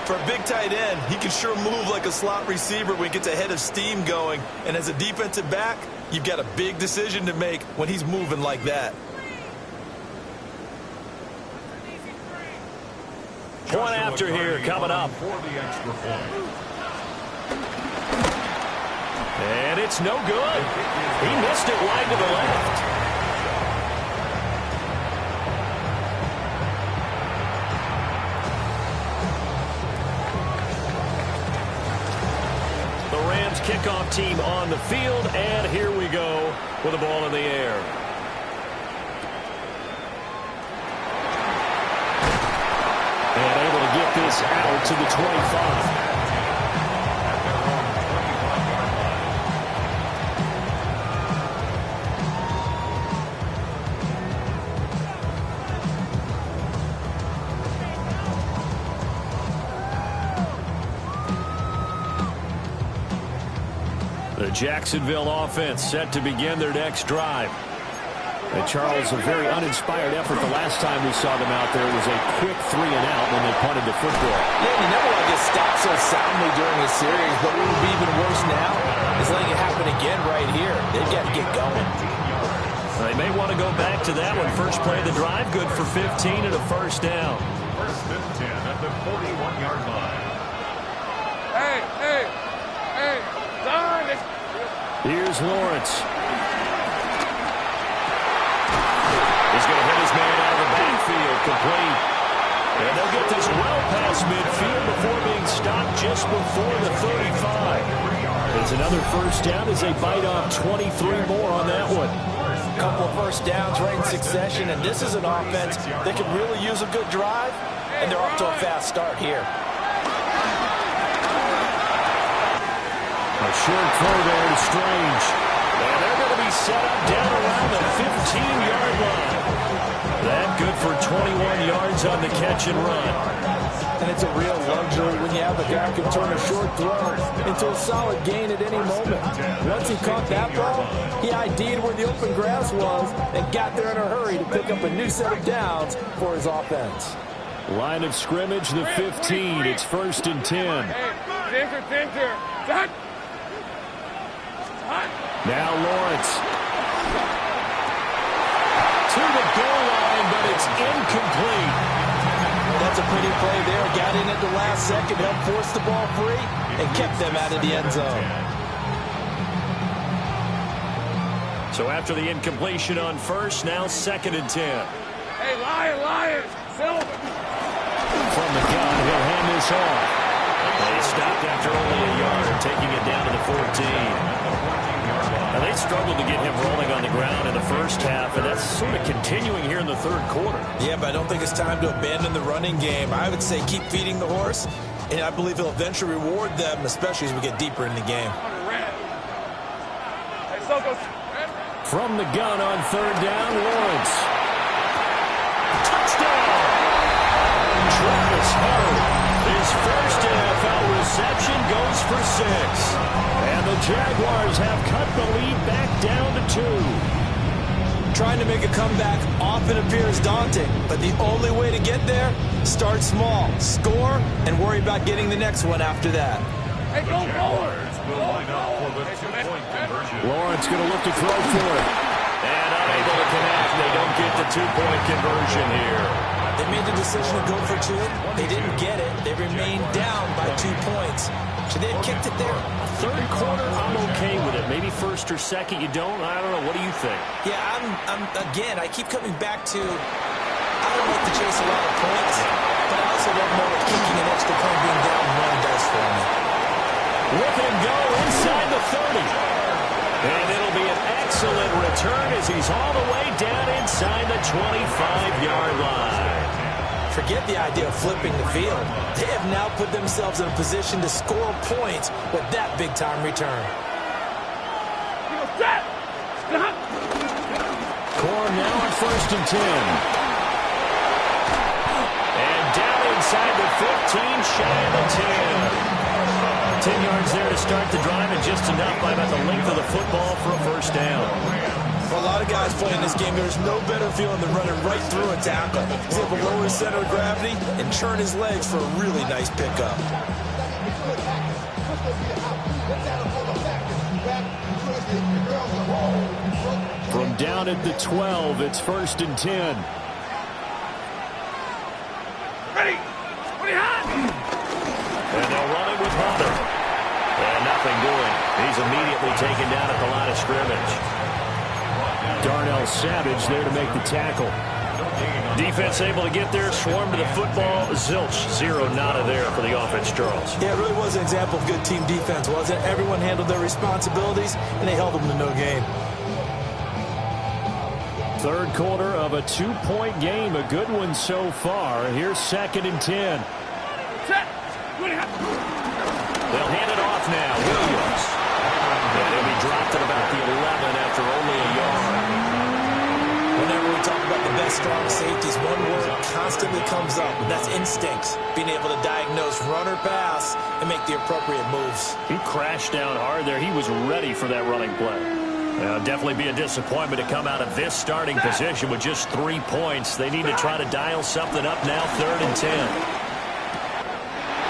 For a big tight end, he can sure move like a slot receiver when he gets a head of steam going. And as a defensive back, you've got a big decision to make when he's moving like that. Point after here coming up. For the extra point. And it's no good. He missed it wide to the left. The Rams kickoff team on the field, and here we go with the ball in the air. And able to get this out to the 25. The Jacksonville offense set to begin their next drive. And Charles, a very uninspired effort the last time we saw them out there was a quick 3-and-out when they punted the football. Yeah, you never want to get stopped so soundly during a series, but what would be even worse now is letting it happen again right here. They've got to get going. They may want to go back to that one. First play of the drive, good for 15 and a 1st down. 1st and 10 at the 41-yard line. Hey, Don! Here's Lawrence. He's going to hit his man out of the backfield, complete. And they'll get this well past midfield before being stopped just before the 35. It's another 1st down as they bite off 23 more on that one. A couple of 1st downs right in succession, and this is an offense that could really use a good drive, and they're off to a fast start here. A short throw there to Strange. And they're going to be set up down around the 15-yard line. That good for 21 yards on the catch and run. And it's a real luxury when you have a guy who can turn a short throw into a solid gain at any moment. Once he caught that ball, he ID'd where the open grass was and got there in a hurry to pick up a new set of downs for his offense. Line of scrimmage, the 15. It's 1st and 10. Center. Done. Now Lawrence. To the goal line, but it's incomplete. That's a pretty play there. Got in at the last second, helped force the ball free, and kept them out of the end zone. So after the incompletion on first, now 2nd and 10. Hey, Lions. Silver. From the gun, he'll hand this off. They stopped after only a yard, taking it down to the 14. Now they struggled to get him rolling on the ground in the first half, and that's sort of continuing here in the third quarter. Yeah, but I don't think it's time to abandon the running game. I would say keep feeding the horse, and I believe he'll eventually reward them, especially as we get deeper in the game. From the gun on 3rd down, Lawrence. Touchdown! Travis Hunter, his first NFL reception, goes for 6. And the Jaguars have cut the lead back down to 2. Trying to make a comeback often appears daunting, but the only way to get there, start small, score, and worry about getting the next one after that. Hey, go forward. Will line up for the 2-point conversion. Lawrence going to look to throw for it. And unable to connect. They don't get the 2-point conversion here. They made the decision to go for 2. They didn't get it. They remained down by 2 points. Should they have kicked it there? Third quarter, I'm okay with it. Maybe first or second, you don't. I don't know. What do you think? Yeah, again, I keep coming back to, I don't like to chase a lot of points, but I also don't know what kicking an extra point being down 1 does for me. Look at him go inside the 30. And it'll be an excellent return as he's all the way down inside the 25-yard line. Forget the idea of flipping the field. They have now put themselves in a position to score points with that big-time return. Corn now on 1st and 10. And down inside the 15, shy of the 10. 10 yards there to start the drive, and just enough by about the length of the football for a first down. For a lot of guys playing this game, there's no better feeling than running right through a tackle. He's able to lower his center of gravity and churn his legs for a really nice pickup. From down at the 12, it's 1st and 10. Ready. What do you have? And they'll run it with Hunter. And nothing doing. He's immediately taken down at the line of scrimmage. Darnell Savage there to make the tackle. Defense able to get there, swarm to the football. Zilch, 0 nada there for the offense, Charles. Yeah, it really was an example of good team defense, wasn't it? Everyone handled their responsibilities, and they held them to no gain. Third quarter of a 2-point game. A good one so far. Here's 2nd and 10. They'll hand it off now. Williams. And he'll be dropped at about the 11 after only a yard. Whenever we talk about the best strong safeties, one word constantly comes up, and that's instincts. Being able to diagnose run or pass and make the appropriate moves. He crashed down hard there. He was ready for that running play. Definitely be a disappointment to come out of this starting position with just 3 points. They need to try to dial something up now, 3rd and 10.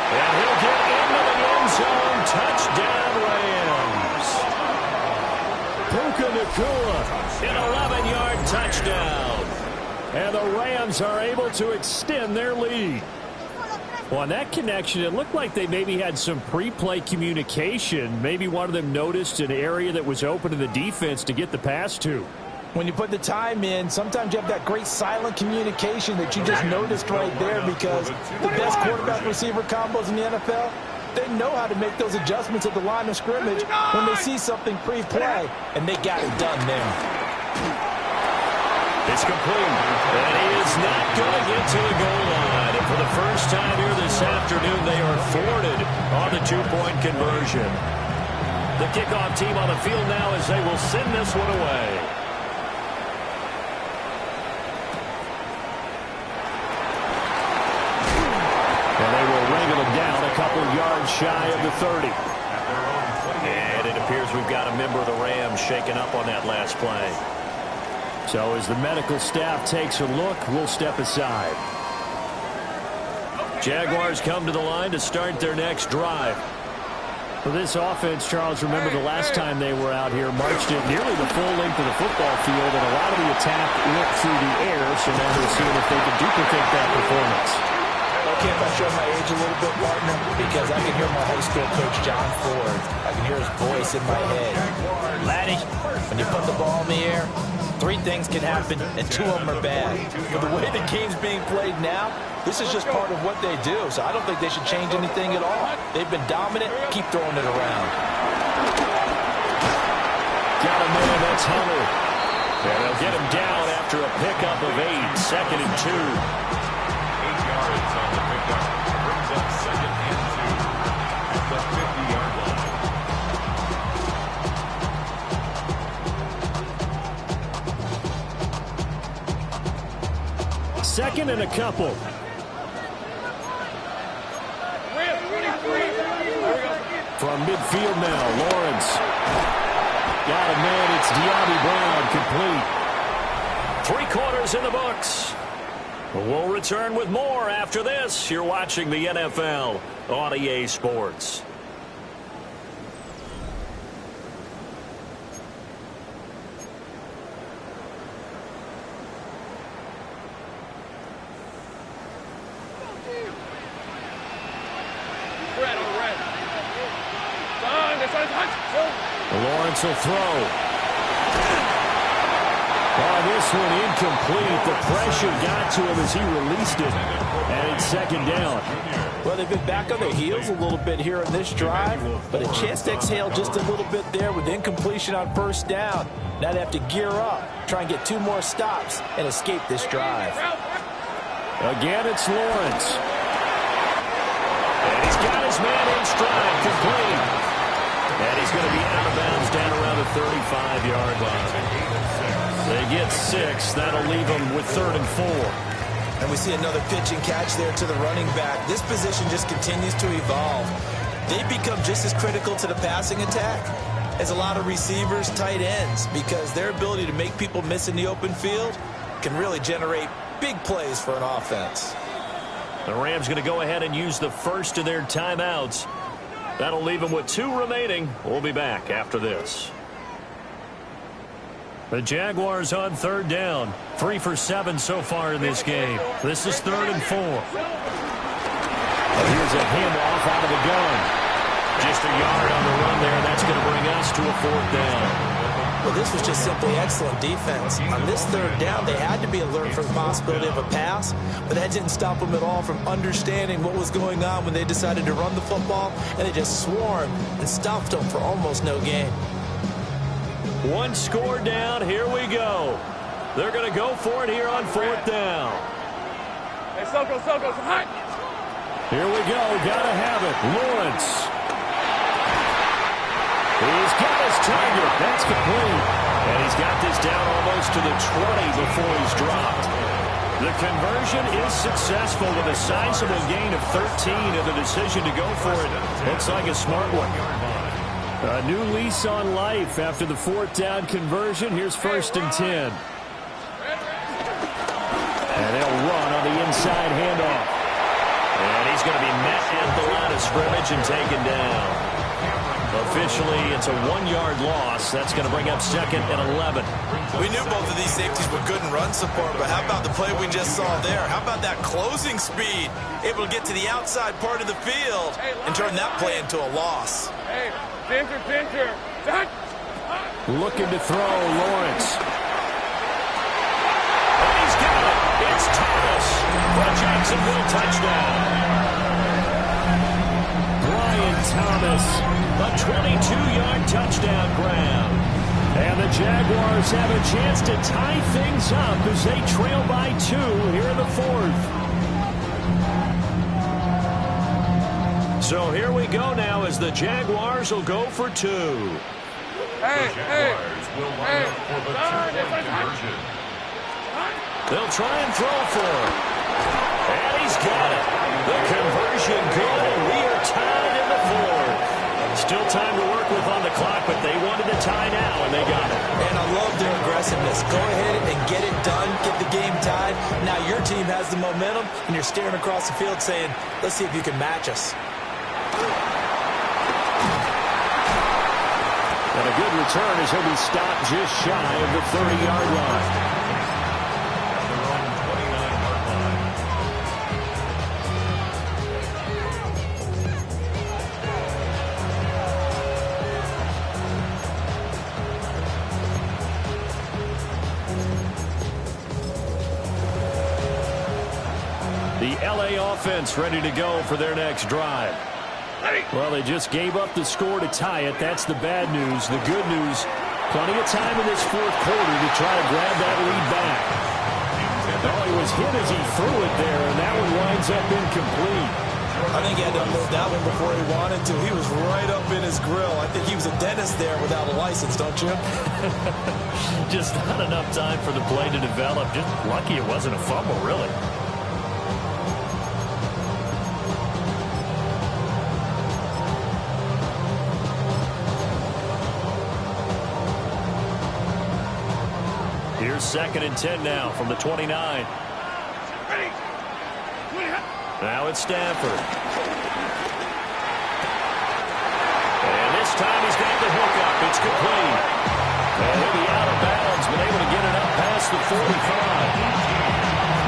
And he'll get into the end zone. Touchdown, Rams. Puka Nacua, an 11-yard touchdown. And the Rams are able to extend their lead. Well, on that connection, it looked like they maybe had some pre-play communication. Maybe one of them noticed an area that was open to the defense to get the pass to. When you put the time in, sometimes you have that great silent communication that you just noticed right there, because the best quarterback-receiver combos in the NFL, they know how to make those adjustments at the line of scrimmage when they see something pre-play, and they got it done there. It's complete, and he is not going to get to the goal line. And for the first time here this afternoon, they are thwarted on the 2-point conversion. The kickoff team on the field now as they will send this one away. And they will wrangle him down a couple yards shy of the 30. And it appears we've got a member of the Rams shaken up on that last play. So as the medical staff takes a look, we'll step aside. Jaguars come to the line to start their next drive. For this offense, Charles, remember the last time they were out here, marched it nearly the full length of the football field, and a lot of the attack went through the air, so now we're seeing if they can duplicate that performance. Okay, if I show my age a little bit, partner, because I can hear my high school coach, John Ford. I can hear his voice in my head. Laddie, when you put the ball in the air, 3 things can happen, and 2 of them are bad. But the way the game's being played now, this is just part of what they do, so I don't think they should change anything at all. They've been dominant. Keep throwing it around. Got a man, that's Hunter. And they'll get him down after a pickup of 8, 2nd and 2. 8 yards on the pickup. Brings up 2nd and 2 at the 50-yard line. 2nd and a couple. From midfield now, Lawrence. Got a man, it's De'Ami Brown, complete. 3 quarters in the books. We'll return with more after this. You're watching the NFL on EA Sports. Lawrence will throw. Oh, this one incomplete. The pressure got to him as he released it. And it's 2nd down. Well, they've been back on their heels a little bit here in this drive, but a chance to exhale just a little bit there with incompletion on 1st down. Now they have to gear up, try and get 2 more stops, and escape this drive. Again, it's Lawrence. And he's got his man in stride, complete. And he's going to be out of bounds down around the 35-yard line. They get 6. That'll leave them with 3rd and 4. And we see another pitch and catch there to the running back. This position just continues to evolve. They become just as critical to the passing attack as a lot of receivers, tight ends, because their ability to make people miss in the open field can really generate big plays for an offense. The Rams going to go ahead and use the first of their timeouts. That'll leave them with 2 remaining. We'll be back after this. The Jaguars on 3rd down. 3 for 7 so far in this game. This is 3rd and 4. Here's a handoff out of the gun. Just a yard on the run there. That's going to bring us to a 4th down. Well, this was just simply excellent defense. On this 3rd down, they had to be alert for the possibility of a pass, but that didn't stop them at all from understanding what was going on when they decided to run the football, and they just swarmed and stuffed them for almost no gain. 1 score down. Here we go. They're going to go for it here on 4th down. Hey, Soko, hot. Here we go. Got to have it. Lawrence. He's got his target. That's complete. And he's got this down almost to the 20 before he's dropped. The conversion is successful with a sizable gain of 13, and the decision to go for it looks like a smart one. A new lease on life after the 4th down conversion. Here's 1st and 10. And they'll run on the inside handoff. And he's going to be met at the line of scrimmage and taken down. Officially, it's a 1-yard loss. That's going to bring up 2nd and 11. We knew both of these safeties were good in run support, but how about the play we just saw there? How about that closing speed? Able to get to the outside part of the field and turn that play into a loss. Hey, Ginger. Looking to throw, Lawrence. And he's got it. It's Thomas for a Jacksonville touchdown. Brian Thomas, a 22-yard touchdown grab. And the Jaguars have a chance to tie things up as they trail by 2 here in the 4th. So here we go now as the Jaguars will go for 2. Hey, Jaguars will line up for the 2-point conversion. They'll try and throw for it. And he's got it. The conversion good, and we are tied in the 4th. still time to work with on the clock, but they wanted the tie now, and they got it. And I love their aggressiveness. Go ahead and get it done, get the game tied. Now your team has the momentum, and you're staring across the field saying, let's see if you can match us. And a good return as he'll be stopped just shy of the 30-yard line. The LA offense ready to go for their next drive. Well, they just gave up the score to tie it. That's the bad news. The good news, plenty of time in this fourth quarter to try to grab that lead back. Oh, he was hit as he threw it there, and that one winds up incomplete. I think he had to unload that one before he wanted to. He was right up in his grill. I think he was a dentist there without a license, don't you? Just not enough time for the play to develop. Just lucky it wasn't a fumble, really. Here's 2nd and 10 now from the 29. Now it's Stafford. And this time he's got the hook up. It's complete. And he'll be out of bounds, but able to get it up past the 45.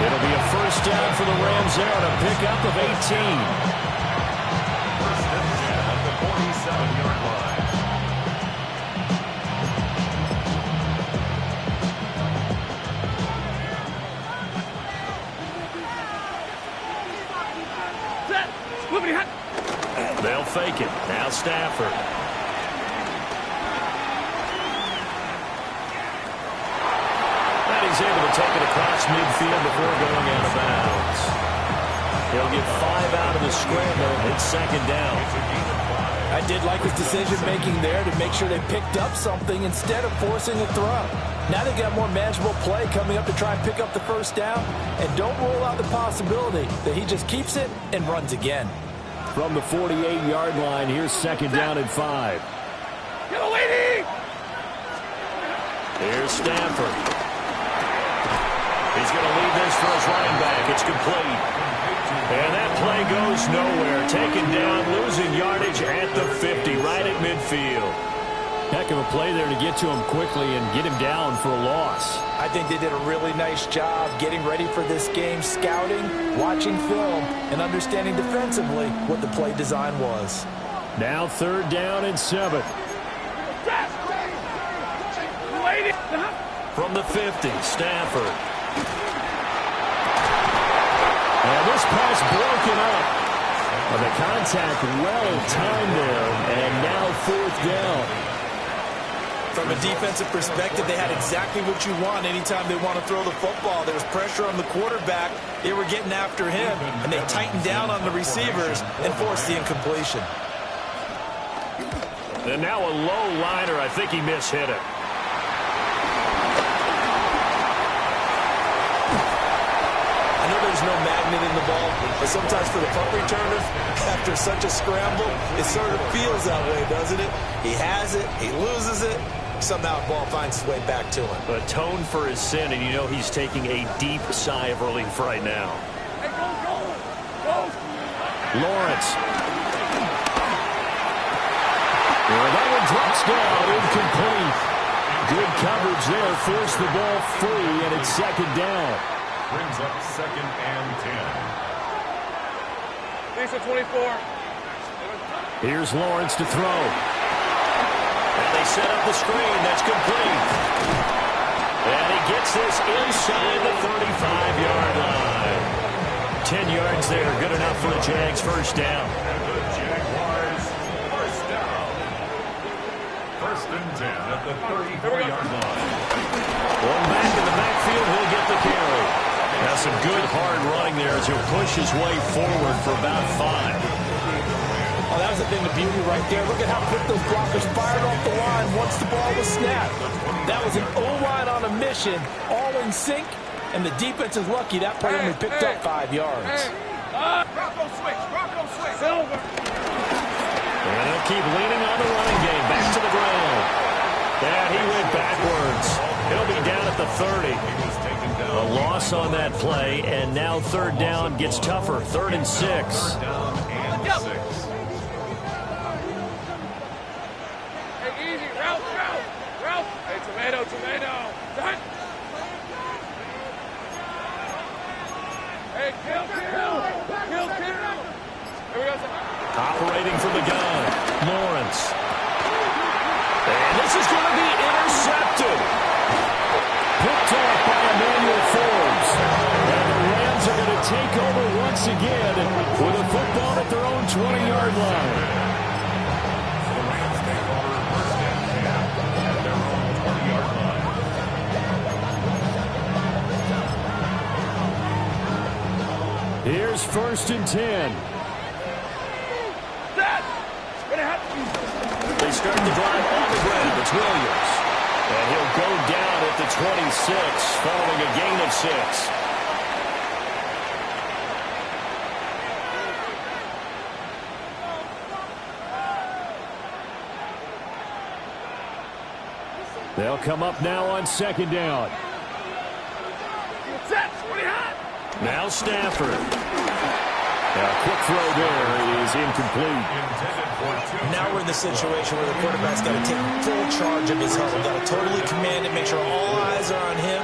It'll be a first down for the Rams there on a pickup of 18. First and 10 at the 47-yard line. They'll fake it. Now Stafford. And he's able to take it across midfield before going out of bounds. He'll get 5 out of the scramble. It's 2nd down. I did like his decision-making there to make sure they picked up something instead of forcing a throw. Now they got more manageable play coming up to try and pick up the first down. And don't rule out the possibility that he just keeps it and runs again. From the 48-yard line, here's 2nd down and 5. Get a lady! Here's Stafford. He's going to leave this for his running back. It's complete. And that play goes nowhere. Taken down, losing yardage at the 50, right at midfield. Heck of a play there to get to him quickly and get him down for a loss. I think they did a really nice job getting ready for this game, scouting, watching film, and understanding defensively what the play design was. Now 3rd down and 7. From the 50, Stafford. And this pass broken up. Well, the contact well timed there, and now 4th down. From a defensive perspective, they had exactly what you want anytime they want to throw the football. There was pressure on the quarterback. They were getting after him, and they tightened down on the receivers and forced the incompletion. And now a low liner. I think he mishit it. I know there's no magnet in the ball, but sometimes for the punt returner, after such a scramble, it sort of feels that way, doesn't it? He has it, he loses it, somehow the ball finds its way back to him. Atone for his sin, and you know he's taking a deep sigh of relief right now. Hey, go! Lawrence. Well, that one drops down, incomplete. Good coverage there, forced the ball free, and it's 2nd down. Brings up 2nd and 10. Lisa 24. Here's Lawrence to throw. And they set up the screen. That's complete. And he gets this inside the 35-yard line. 10 yards there. Good enough for the Jags' first down. And the Jaguars first down. 1st and 10 at the 34-yard line. One back in the backfield. He'll get the carry. Now some good hard running there as he'll push his way forward for about 5. Oh, that was the thing of beauty right there. Look at how quick those blockers fired off the line once the ball was snapped. That was an O-line on a mission, all in sync, and the defense is lucky that play only picked up 5 yards. Rocco switch. Silver. And a They'll keep leaning on the running game. Back to the ground. And he went backwards. He'll be down at the 30. A loss on that play, and now third down gets tougher. 3rd and 6. Third down and 6. Hey, easy. Ralph. Hey, tomato. Done. Hey, kill. Here we go, son. Operating from the gun, Lawrence. And this is going to be intercepted. Picked off by Emmanuel Forbes. And the Rams are going to take over once again with a football at their own 20-yard line. So the Rams take over 1st and 10 at their own 20-yard line. Here's 1st and 10. They start the drive on the ground. It's Williams. And he'll go down at the 26 following a gain of 6. They'll come up now on 2nd down. Now Stafford. Now a quick throw there is incomplete. Now we're in the situation where the quarterback's got to take full charge of his huddle. Got to totally command it, make sure all eyes are on him.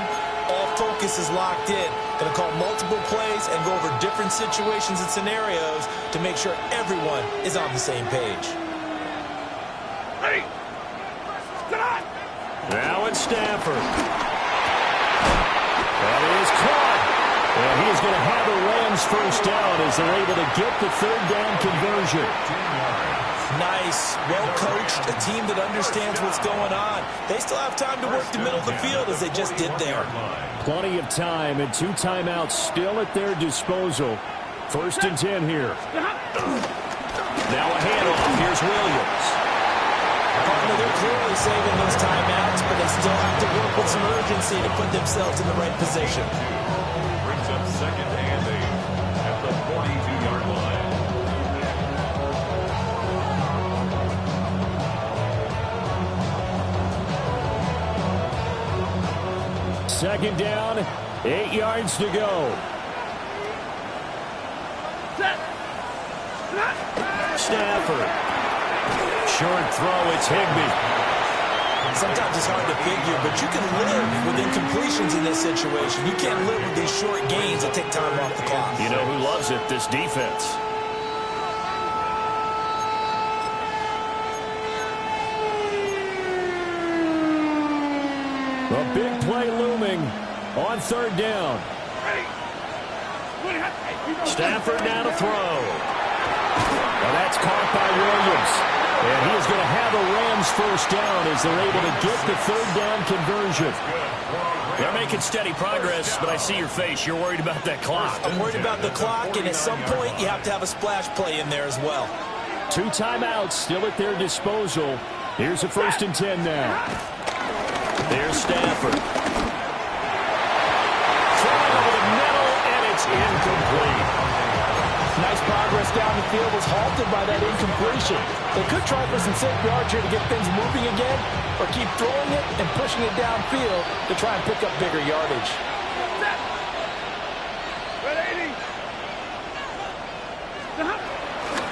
All focus is locked in. Going to call multiple plays and go over different situations and scenarios to make sure everyone is on the same page. Ready. Now it's Stafford. That is caught. And he is going to have the Rams 1st down as they're able to get the 3rd down conversion. Nice, well-coached, a team that understands what's going on. They still have time to work the middle of the field as they just did there. Plenty of time and 2 timeouts still at their disposal. 1st and 10 here. Now a handoff. Here's Williams. Partner, they're clearly saving those timeouts, but they still have to work with some urgency to put themselves in the right position. Brings up 2nd and 8 at the 42-yard line. Second down, 8 yards to go. Stafford. Short throw, it's Higbee. Sometimes it's hard to figure, but you can live with incompletions in this situation. You can't live with these short gains that take time off the clock. You know who loves it? This defense. A big play looming on 3rd down. Stafford now to throw. Well, that's caught by Williams. And he is going to have a Rams 1st down as they're able to get the 3rd down conversion. They're making steady progress, but I see your face. You're worried about that clock. I'm worried about the clock, and at some point you have to have a splash play in there as well. 2 timeouts still at their disposal. Here's a 1st and 10 now. There's Stafford. Throwing over the middle, and it's incomplete. Nice progress down the field was halted by that incompletion. They could try for some safe yards here to get things moving again, or keep throwing it and pushing it downfield to try and pick up bigger yardage.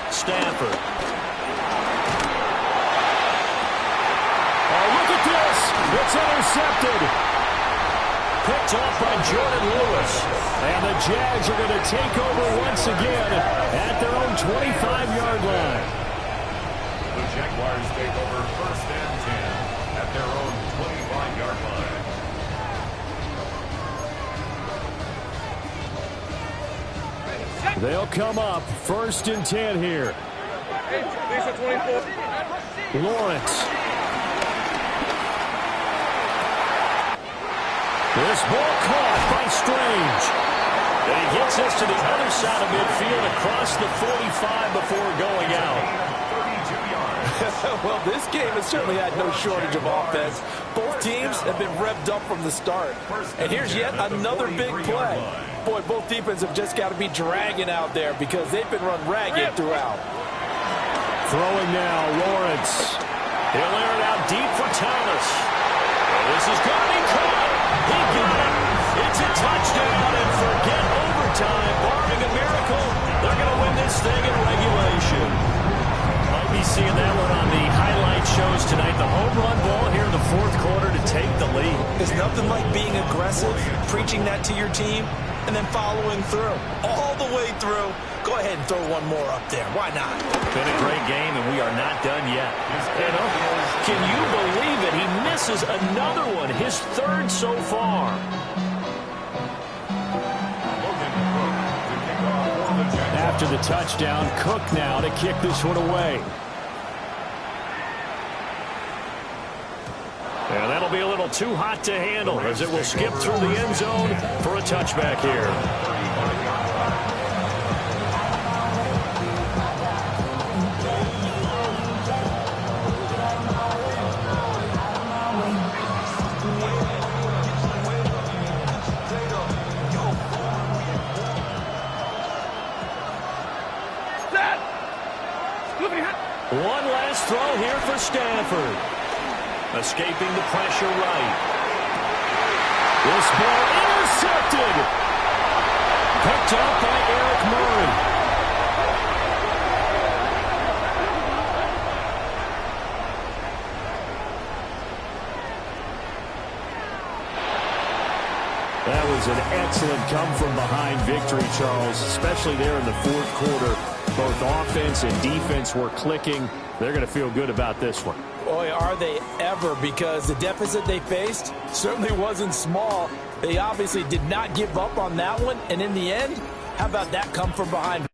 Stafford. Oh, look at this. It's intercepted. Picked off by Jordan Lewis. And the Jags are going to take over once again at their own 25-yard line. The Jaguars take over 1st and 10 at their own 25-yard line. They'll come up 1st and 10 here. Lawrence. This ball caught by Strange. And he gets us to the other side of midfield across the 45 before going out. 32 yards. Well, this game has certainly had no shortage of offense. Both teams have been revved up from the start. And here's yet another big play. Boy, both defenses have just got to be dragging out there because they've been run ragged throughout. Throwing now, Lawrence. He'll air it out deep for Thomas. This is going to be caught. He got it. It's a touchdown, and forget overtime. Barring a miracle, they're going to win this thing in regulation. Might be seeing that one on the highlight shows tonight. The home run ball here in the fourth quarter to take the lead. There's nothing like being aggressive, preaching that to your team, and then following through. All the way through. Go ahead and throw one more up there. Why not? Been a great game, and we are not done yet. Can you believe it? He misses another one, his third so far. After the touchdown, Cook now to kick this one away. And that'll be a little too hot to handle as it will skip through the end zone for a touchback here. One last throw here for Stanford. Escaping the pressure right. This ball intercepted. Picked up by Eric Murray. That was an excellent come-from-behind victory, Charles, especially there in the fourth quarter. Both offense and defense were clicking. They're going to feel good about this one. Boy, are they ever, because the deficit they faced certainly wasn't small. They obviously did not give up on that one, and in the end, how about that come from behind?